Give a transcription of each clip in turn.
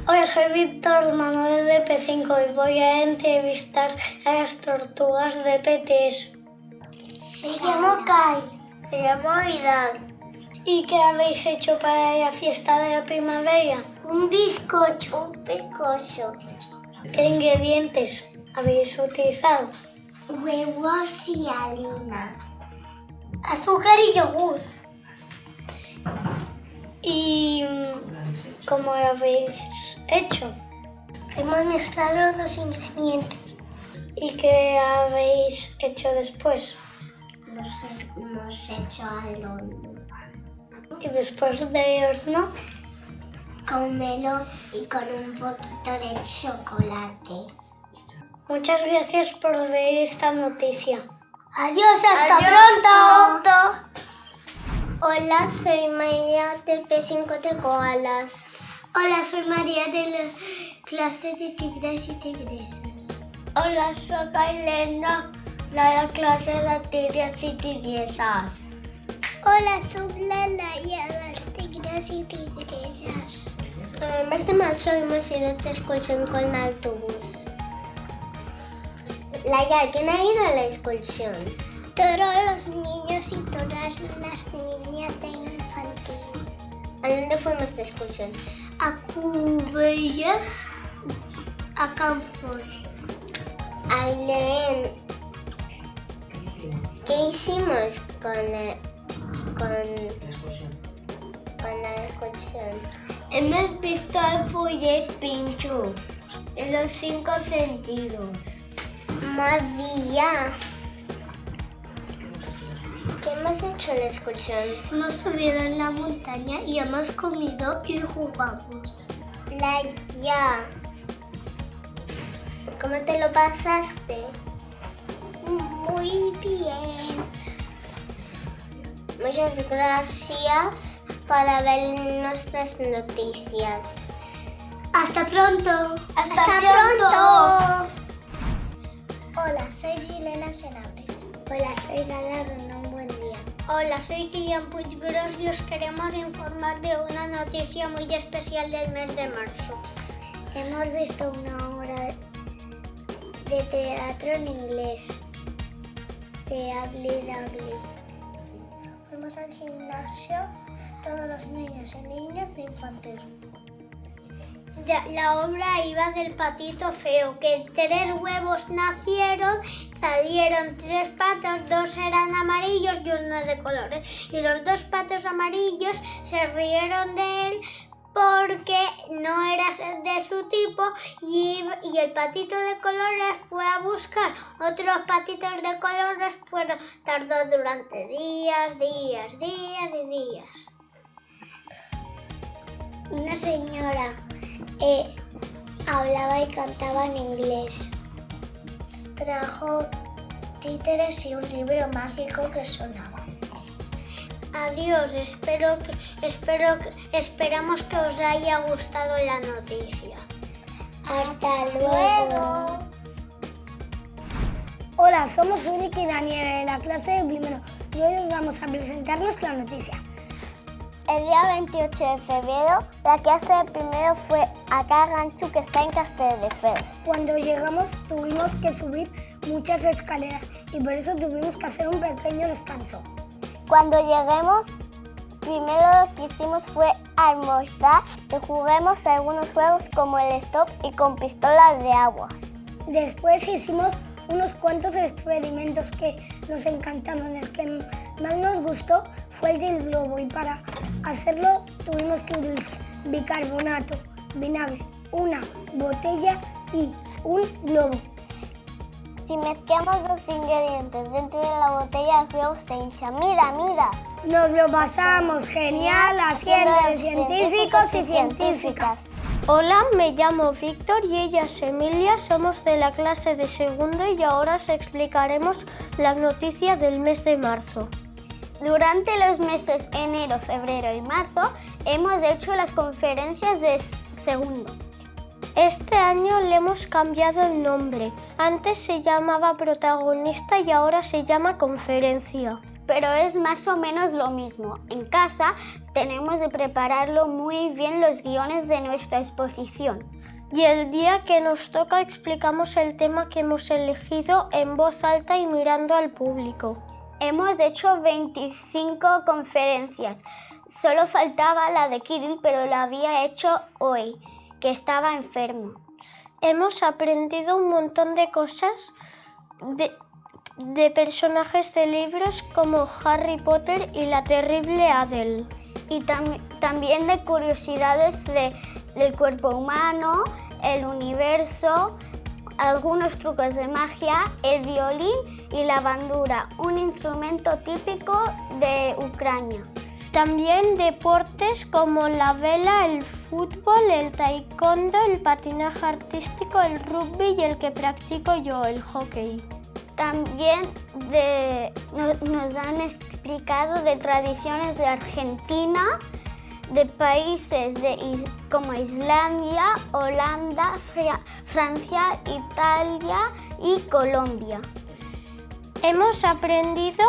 Hola, soy Víctor Manuel de P5 y voy a entrevistar a las tortugas de P3. Me llamo Kai. Me llamo Vidal. ¿Y qué habéis hecho para la fiesta de la primavera? Un bizcocho. ¿Qué ingredientes habéis utilizado? Huevos y harina. Azúcar y yogur. ¿Y cómo lo habéis hecho? Hemos mezclado los ingredientes. ¿Y qué habéis hecho después? Los hemos hecho al horno. ¿Y después del horno? Con melón y con un poquito de chocolate. Muchas gracias por ver esta noticia. Adiós, hasta pronto. Hola, soy María de P5 de Koalas. Hola, soy María de la clase de tigres y tigresas. Hola, soy Kailenda de la clase de tigres y tigresas. Hola, soy Lela y a las tigres y tigresas. En el mes de marzo hemos ido de excursión con el autobús. Laia, ¿quién ha ido a la excursión? Todos los niños y todas las niñas de infantil. ¿A dónde fuimos de excursión? A Cubellas, a Campos, a Leén. ¿Qué hicimos con la excursión? Hemos visto al Follet Pincho en los 5 sentidos. María. ¿Qué hemos hecho en la excursión? Hemos subido en la montaña y hemos comido y jugamos. Laia, ¿cómo te lo pasaste? Muy bien. Muchas gracias por ver nuestras noticias. ¡Hasta pronto! ¡Hasta pronto! Hola, soy Gilena Senables. Hola, soy Gala Renan. Buen día. Hola, soy Kilian Puiggròs y os queremos informar de una noticia muy especial del mes de marzo. Hemos visto una obra de teatro en inglés, de Ugly Duckling. Fuimos al gimnasio, todos los niños y niñas de infantil. La obra iba del patito feo, que 3 huevos nacieron, salieron 3 patos, 2 eran amarillos y 1 de colores. Y los 2 patos amarillos se rieron de él porque no era de su tipo y el patito de colores fue a buscar otros patitos de colores, pero tardó durante días. Una señora hablaba y cantaba en inglés. Trajo títeres y un libro mágico que sonaba. Adiós, esperamos que os haya gustado la noticia. Hasta luego. Hola, somos Ulrich y Daniela de la clase de primero y hoy os vamos a presentar nuestra noticia. El día 28 de febrero, la clase de primero fue a Carranchu, que está en Castelldefels. Cuando llegamos tuvimos que subir muchas escaleras y por eso tuvimos que hacer un pequeño descanso. Cuando lleguemos, primero lo que hicimos fue almorzar y juguemos algunos juegos como el stop y con pistolas de agua. Después hicimos unos cuantos experimentos que nos encantaron. El que más nos gustó fue el del globo y para hacerlo tuvimos que utilizar bicarbonato, vinagre, una botella y un globo. Si mezclamos 2 ingredientes dentro de la botella, el globo se hincha. ¡Mira! Nos lo pasamos genial haciendo de científicos y científicas. Hola, me llamo Víctor y ella es Emilia, somos de la clase de segundo y ahora os explicaremos la noticia del mes de marzo. Durante los meses enero, febrero y marzo hemos hecho las conferencias de segundo. Este año le hemos cambiado el nombre. Antes se llamaba protagonista y ahora se llama conferencia. pero es más o menos lo mismo. En casa tenemos de prepararlo muy bien los guiones de nuestra exposición. Y el día que nos toca explicamos el tema que hemos elegido en voz alta y mirando al público. Hemos hecho 25 conferencias. Solo faltaba la de Kirill, pero la había hecho hoy, que estaba enfermo. Hemos aprendido un montón de cosas de personajes de libros como Harry Potter y la terrible Adele. Y también de curiosidades del cuerpo humano, el universo, algunos trucos de magia, el violín y la bandura, un instrumento típico de Ucrania. También deportes como la vela, el fútbol, el taekwondo, el patinaje artístico, el rugby y el que practico yo, el hockey. También nos han explicado de tradiciones de Argentina, de países como Islandia, Holanda, Francia, Italia y Colombia. Hemos aprendido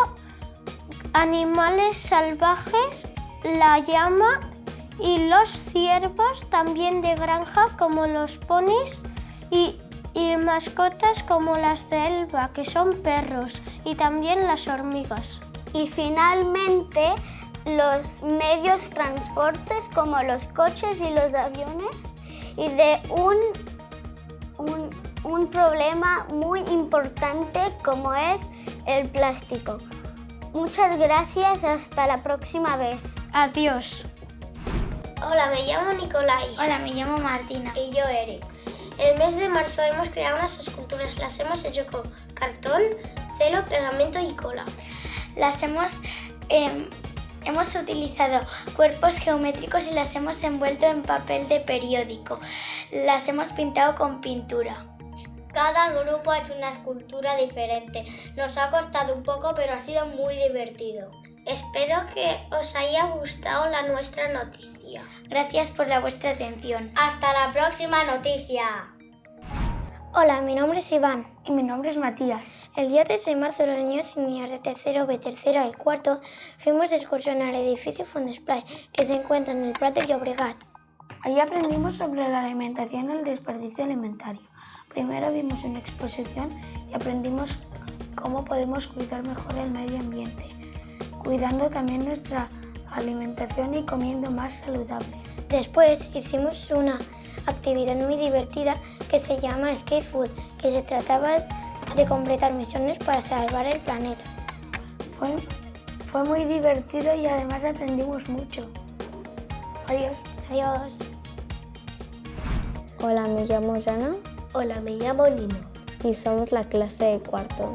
animales salvajes, la llama y los ciervos, también de granja como los ponis y mascotas como las de Elba, que son perros, y también las hormigas. Y finalmente los medios transportes como los coches y los aviones, y de un problema muy importante como es el plástico. Muchas gracias, hasta la próxima vez. Adiós. Hola, me llamo Nicolai. Hola, me llamo Martina. Y yo, Eric. El mes de marzo hemos creado unas esculturas, las hemos hecho con cartón, celo, pegamento y cola. Hemos utilizado cuerpos geométricos y las hemos envuelto en papel de periódico. Las hemos pintado con pintura. Cada grupo ha hecho una escultura diferente. Nos ha costado un poco, pero ha sido muy divertido. Espero que os haya gustado nuestra noticia. Gracias por vuestra atención. ¡Hasta la próxima noticia! Hola, mi nombre es Iván. Y mi nombre es Matías. El día 3 de marzo los niños y niñas de tercero B, tercero y cuarto fuimos de excursión al edificio Fondesplai, que se encuentra en el Prat de Llobregat. Allí aprendimos sobre la alimentación y el desperdicio alimentario. Primero vimos una exposición y aprendimos cómo podemos cuidar mejor el medio ambiente, cuidando también nuestra alimentación y comiendo más saludable. Después hicimos una actividad muy divertida que se llama Escape Food, que se trataba de completar misiones para salvar el planeta. Fue muy divertido y además aprendimos mucho. Adiós. Adiós. Hola, me llamo Jana. Hola, me llamo Nino. Y somos la clase de cuarto.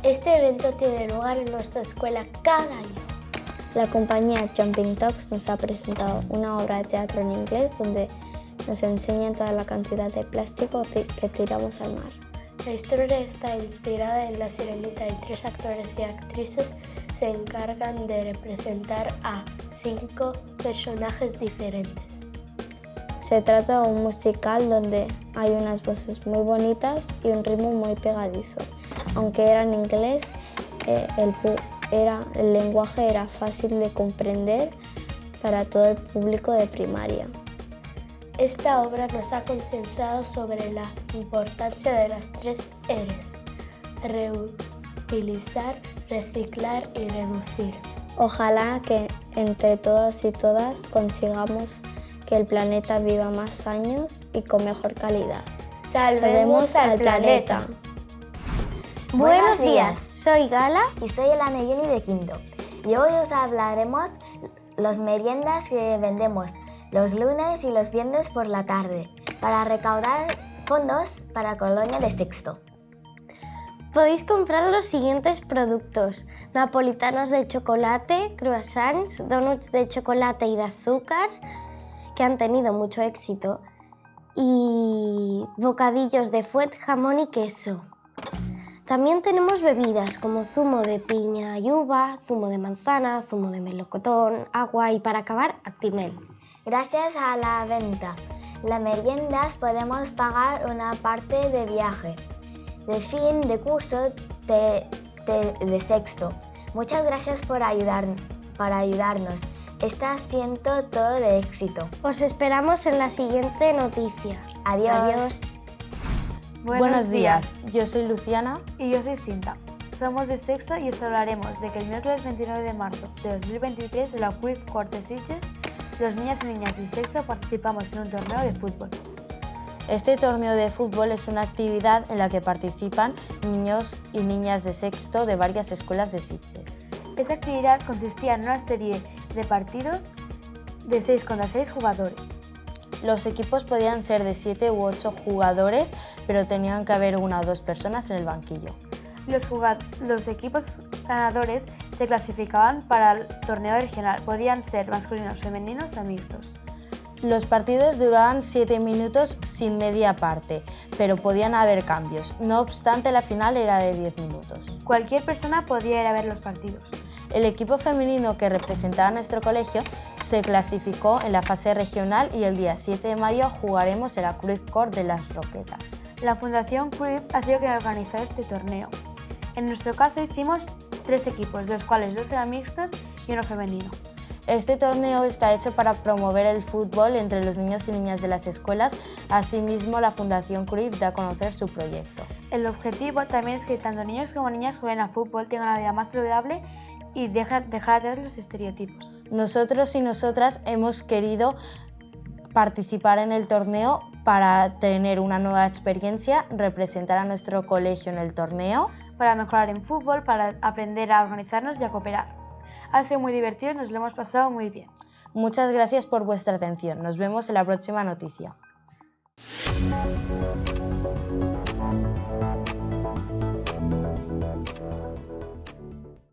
Este evento tiene lugar en nuestra escuela cada año. La compañía Jumping Talks nos ha presentado una obra de teatro en inglés donde nos enseñan toda la cantidad de plástico que tiramos al mar. La historia está inspirada en La Sirenita y 3 actores y actrices se encargan de representar a 5 personajes diferentes. Se trata de un musical donde hay unas voces muy bonitas y un ritmo muy pegadizo. Aunque era en inglés, el lenguaje era fácil de comprender para todo el público de primaria. Esta obra nos ha concienciado sobre la importancia de las 3 R's: reutilizar, reciclar y reducir. Ojalá que entre todos y todas consigamos que el planeta viva más años y con mejor calidad. ¡Salvemos al planeta! Buenos días, soy Gala y soy el Aneyuni de quinto. Y hoy os hablaremos las meriendas que vendemos los lunes y los viernes por la tarde para recaudar fondos para Colonia de sexto. Podéis comprar los siguientes productos: napolitanos de chocolate, croissants, donuts de chocolate y de azúcar, que han tenido mucho éxito, y bocadillos de fuet, jamón y queso. También tenemos bebidas como zumo de piña y uva, zumo de manzana, zumo de melocotón, agua y, para acabar, Actimel. Gracias a la venta, las meriendas podemos pagar una parte de viaje de fin de curso de sexto. Muchas gracias por ayudarnos. Está siendo todo de éxito. Os esperamos en la siguiente noticia. Adiós. Buenos días, yo soy Luciana y yo soy Cinta. Somos de sexto y os hablaremos de que el miércoles 29 de marzo de 2023 en la Cruyff Court de Sitges, los niños y niñas de sexto participamos en un torneo de fútbol. Este torneo de fútbol es una actividad en la que participan niños y niñas de sexto de varias escuelas de Sitges. Esa actividad consistía en una serie de partidos de 6 contra 6 jugadores. Los equipos podían ser de 7 u 8 jugadores, pero tenían que haber 1 o 2 personas en el banquillo. Los equipos ganadores se clasificaban para el torneo regional. Podían ser masculinos, femeninos o mixtos. Los partidos duraban 7 minutos sin media parte, pero podían haber cambios. No obstante, la final era de 10 minutos. Cualquier persona podía ir a ver los partidos. El equipo femenino que representaba a nuestro colegio se clasificó en la fase regional y el día 7 de mayo jugaremos en la Cruyff Court de Las Roquetas. La Fundación Cruyff ha sido quien ha organizado este torneo. En nuestro caso hicimos 3 equipos, de los cuales 2 eran mixtos y 1 femenino. Este torneo está hecho para promover el fútbol entre los niños y niñas de las escuelas. Asimismo, la Fundación Cruyff da a conocer su proyecto. El objetivo también es que tanto niños como niñas jueguen a fútbol, tengan una vida más saludable y dejar atrás los estereotipos. Nosotros y nosotras hemos querido participar en el torneo para tener una nueva experiencia, representar a nuestro colegio en el torneo, para mejorar en fútbol, para aprender a organizarnos y a cooperar. Ha sido muy divertido y nos lo hemos pasado muy bien. Muchas gracias por vuestra atención. Nos vemos en la próxima noticia.